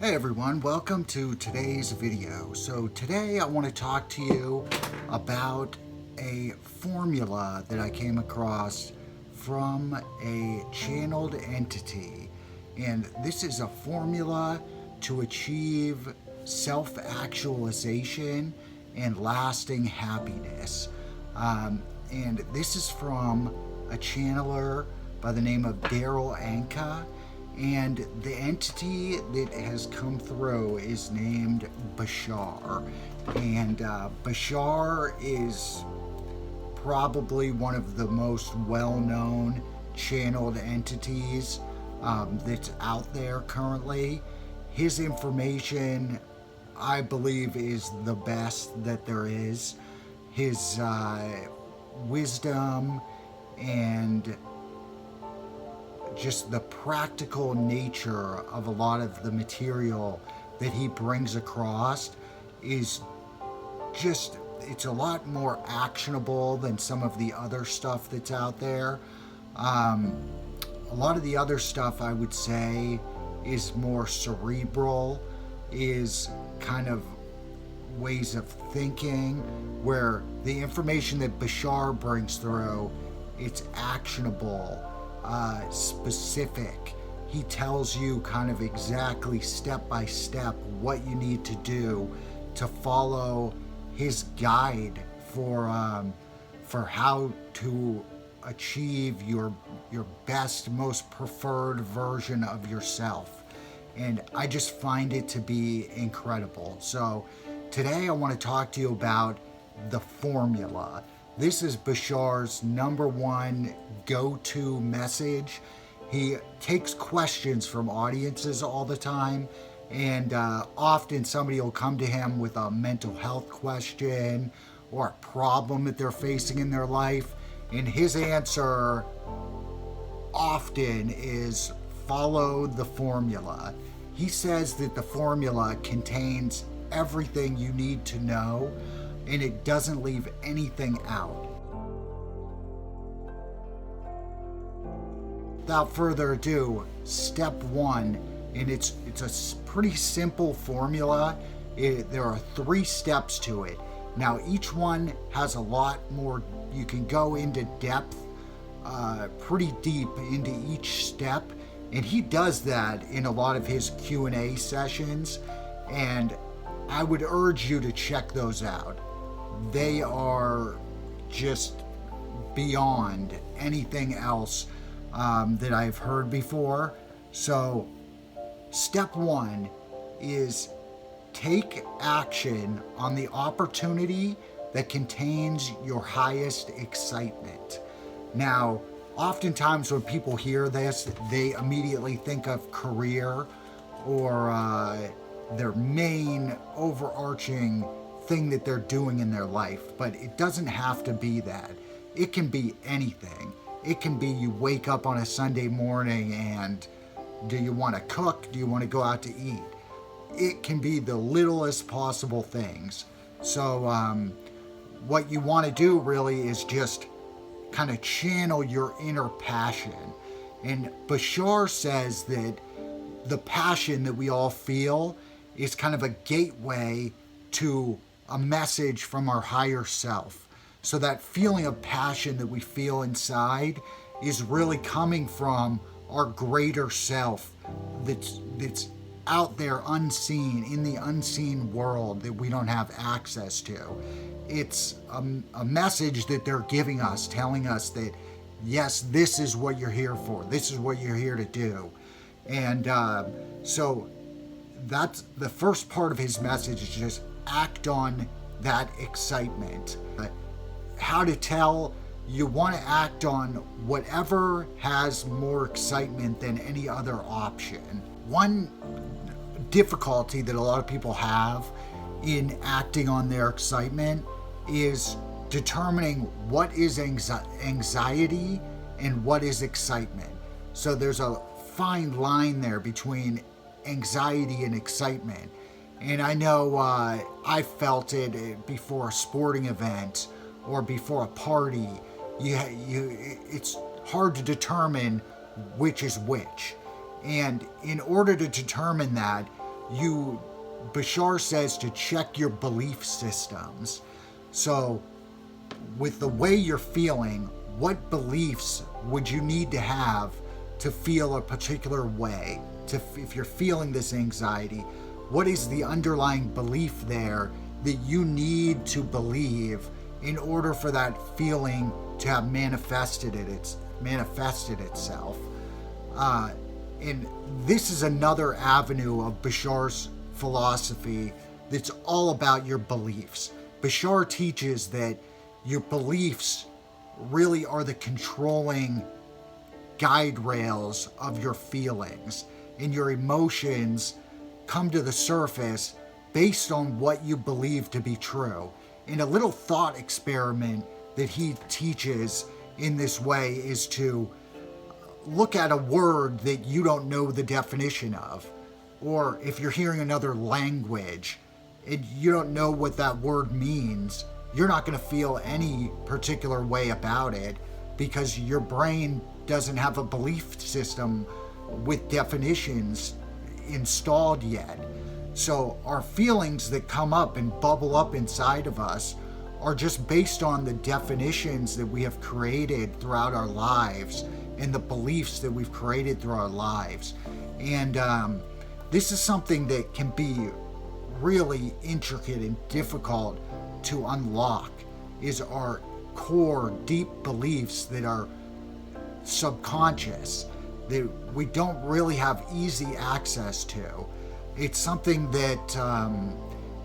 Hey everyone, welcome to today's video. So today I want to talk to you about a formula that I came across from a channeled entity. And this is a formula to achieve self-actualization and lasting happiness. And this is from a channeler by the name of Daryl Anka. And the entity that has come through is named Bashar. And Bashar is probably one of the most well-known channeled entities that's out there currently. His information, I believe, is the best that there is. His wisdom and just the practical nature of a lot of the material that he brings across is just, it's a lot more actionable than some of the other stuff that's out there. A lot of the other stuff, I would say, is more cerebral, is kind of ways of thinking, where the information that Bashar brings through, it's actionable, specific. He tells you kind of exactly step by step what you need to do to follow his guide for how to achieve your best, most preferred version of yourself. And I just find it to be incredible. So today I want to talk to you about the formula. This is Bashar's number one go-to message. He takes questions from audiences all the time, and often somebody will come to him with a mental health question or a problem that they're facing in their life, and his answer often is follow the formula. He says that the formula contains everything you need to know, and it doesn't leave anything out. Without further ado, step one, and it's a pretty simple formula. There are 3 steps to it. Now each one has a lot more. You can go into depth, pretty deep into each step, and he does that in a lot of his Q&A sessions, and I would urge you to check those out. They are just beyond anything else that I've heard before. So step 1 is take action on the opportunity that contains your highest excitement. Now, oftentimes when people hear this, they immediately think of career or their main overarching thing that they're doing in their life, but it doesn't have to be that. It can be anything. It can be you wake up on a Sunday morning and do you want to cook? Do you want to go out to eat? It can be the littlest possible things. So what you want to do really is just kind of channel your inner passion. And Bashar says that the passion that we all feel is kind of a gateway to a message from our higher self. So that feeling of passion that we feel inside is really coming from our greater self that's out there unseen, in the unseen world that we don't have access to. It's a message that they're giving us, telling us that, yes, this is what you're here for. This is what you're here to do. And so that's the first part of his message, is just act on that excitement. How to tell? You want to act on whatever has more excitement than any other option. One difficulty that a lot of people have in acting on their excitement is determining what is anxiety and what is excitement. So there's a fine line there between anxiety and excitement. And I know I felt it before a sporting event or before a party. It's hard to determine which is which. And in order to determine that, Bashar says to check your belief systems. So with the way you're feeling, what beliefs would you need to have to feel a particular way? If you're feeling this anxiety, what is the underlying belief there that you need to believe in order for that feeling to have manifested itself? And this is another avenue of Bashar's philosophy that's all about your beliefs. Bashar teaches that your beliefs really are the controlling guide rails of your feelings, and your emotions come to the surface based on what you believe to be true. And a little thought experiment that he teaches in this way is to look at a word that you don't know the definition of, or if you're hearing another language and you don't know what that word means, you're not going to feel any particular way about it because your brain doesn't have a belief system with definitions installed yet. So our feelings that come up and bubble up inside of us are just based on the definitions that we have created throughout our lives and the beliefs that we've created through our lives. And this is something that can be really intricate and difficult to unlock, is our core deep beliefs that are subconscious, that we don't really have easy access to. It's something that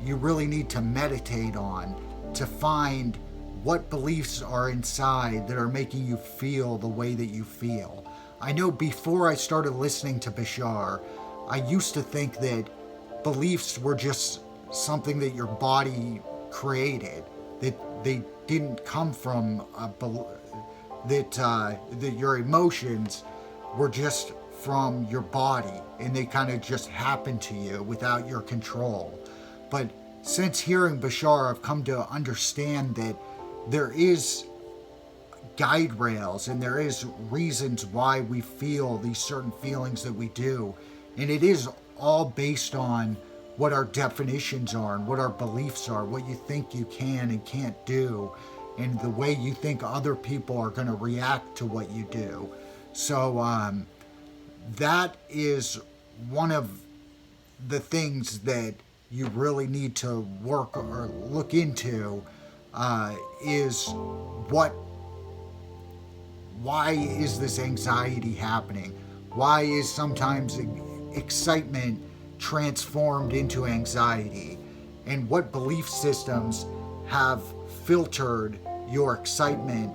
you really need to meditate on to find what beliefs are inside that are making you feel the way that you feel. I know before I started listening to Bashar, I used to think that beliefs were just something that your body created, that they didn't come from that your emotions were just from your body and they kind of just happened to you without your control. But since hearing Bashar, I've come to understand that there is guide rails and there is reasons why we feel these certain feelings that we do. And it is all based on what our definitions are and what our beliefs are, what you think you can and can't do, and the way you think other people are going to react to what you do. So that is one of the things that you really need to work or look into, is why is this anxiety happening? Why is sometimes excitement transformed into anxiety? And what belief systems have filtered your excitement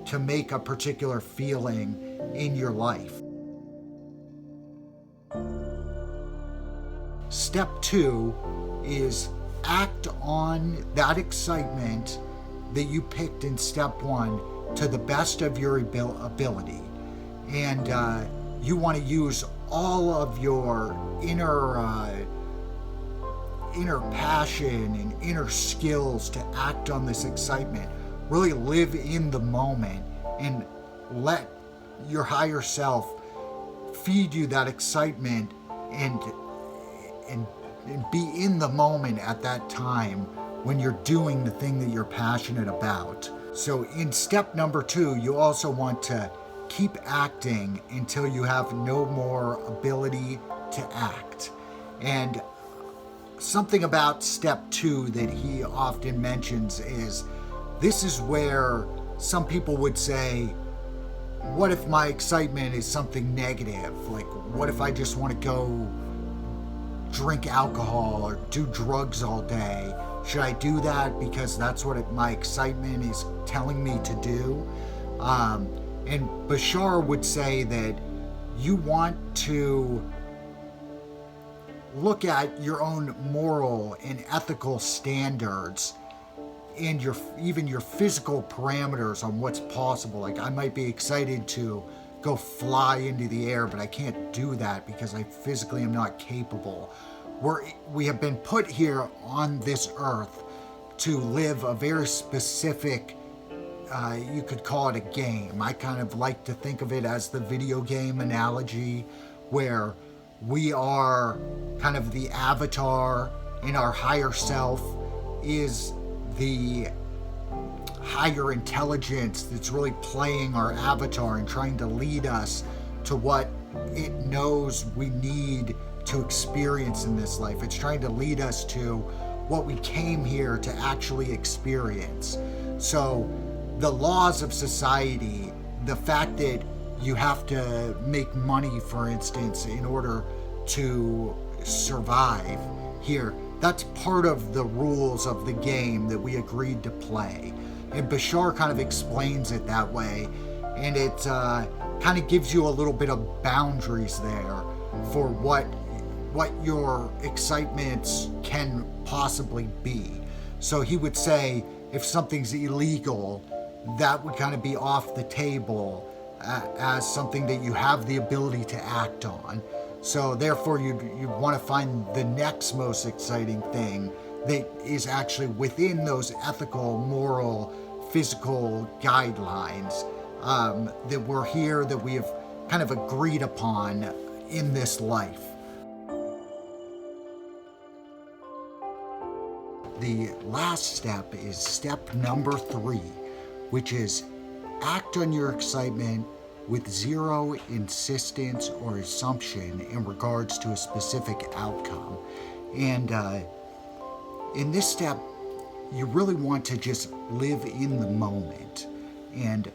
to make a particular feeling in your life? Step 2 is act on that excitement that you picked in step 1 to the best of your ability. And you want to use all of your inner passion and inner skills to act on this excitement. Really live in the moment and let your higher self feed you that excitement and be in the moment at that time when you're doing the thing that you're passionate about. So in step number 2, you also want to keep acting until you have no more ability to act. And something about step 2 that he often mentions is, this is where some people would say, what if my excitement is something negative? Like, what if I just want to go drink alcohol or do drugs all day? Should I do that because that's what my excitement is telling me to do? And Bashar would say that you want to look at your own moral and ethical standards and even your physical parameters on what's possible. Like, I might be excited to go fly into the air, but I can't do that because I physically am not capable. We have been put here on this earth to live a very specific, you could call it a game. I kind of like to think of it as the video game analogy, where we are kind of the avatar, and our higher self is the higher intelligence that's really playing our avatar and trying to lead us to what it knows we need to experience in this life. It's trying to lead us to what we came here to actually experience. So the laws of society, the fact that you have to make money, for instance, in order to survive here, that's part of the rules of the game that we agreed to play. And Bashar kind of explains it that way, and it kind of gives you a little bit of boundaries there for what your excitements can possibly be. So he would say if something's illegal, that would kind of be off the table as something that you have the ability to act on. So therefore you'd want to find the next most exciting thing that is actually within those ethical, moral, physical guidelines that we're here, that we have kind of agreed upon in this life. The last step is step number 3, which is act on your excitement with zero insistence or assumption in regards to a specific outcome. And in this step, you really want to just live in the moment and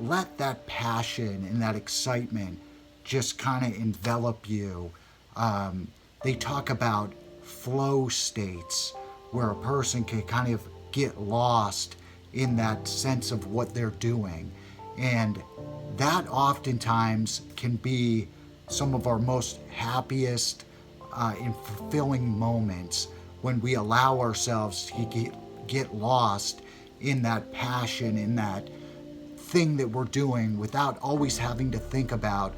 let that passion and that excitement just kind of envelop you. They talk about flow states where a person can kind of get lost in that sense of what they're doing. And that oftentimes can be some of our most happiest and fulfilling moments, when we allow ourselves to get lost in that passion, in that thing that we're doing, without always having to think about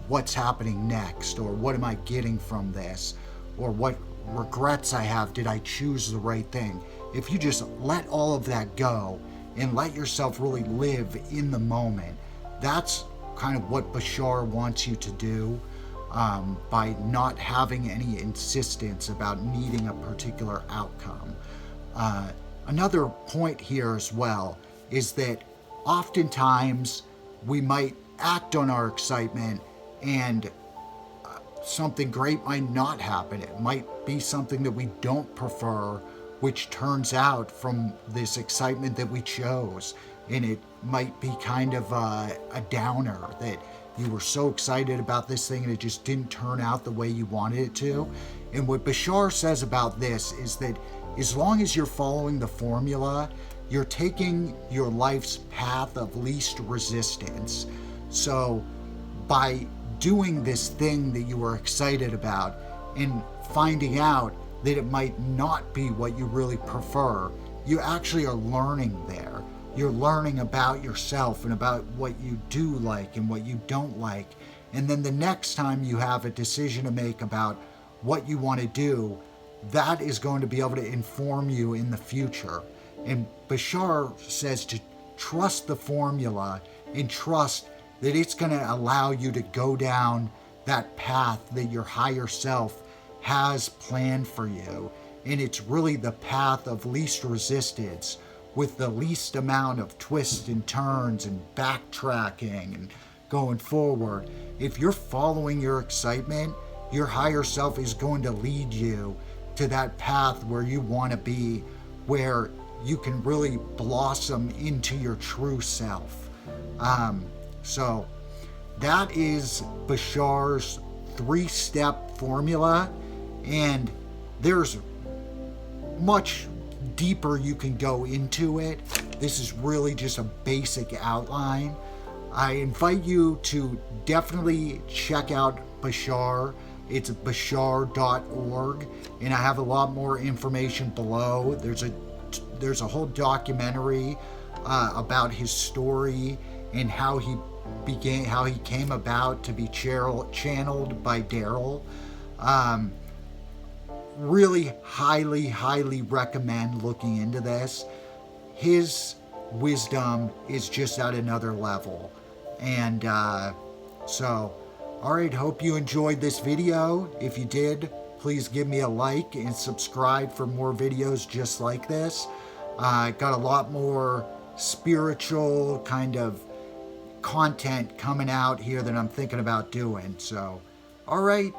what's happening next, or what am I getting from this, or what regrets I have, did I choose the right thing. If you just let all of that go and let yourself really live in the moment, that's kind of what Bashar wants you to do, by not having any insistence about needing a particular outcome. Another point here as well is that oftentimes we might act on our excitement and something great might not happen. It might be something that we don't prefer, which turns out from this excitement that we chose. And it might be kind of a downer, that you were so excited about this thing and it just didn't turn out the way you wanted it to. And what Bashar says about this is that as long as you're following the formula, you're taking your life's path of least resistance. So by doing this thing that you were excited about and finding out that it might not be what you really prefer, you actually are learning there. You're learning about yourself and about what you do like and what you don't like. And then the next time you have a decision to make about what you want to do, that is going to be able to inform you in the future. And Bashar says to trust the formula and trust that it's going to allow you to go down that path that your higher self has planned for you. And it's really the path of least resistance, with the least amount of twists and turns and backtracking and going forward. If you're following your excitement, your higher self is going to lead you to that path where you want to be, where you can really blossom into your true self. So that is Bashar's 3-step formula, and there's much deeper you can go into it. This is really just a basic outline. I invite you to definitely check out Bashar. It's bashar.org, and I have a lot more information below. There's a whole documentary about his story and how he came about to be channeled by Daryl. Really highly recommend looking into this. His wisdom is just at another level. And so All right, hope you enjoyed this video. If you did, please give me a like and subscribe for more videos just like this. Got a lot more spiritual kind of content coming out here that I'm thinking about doing. So, all right,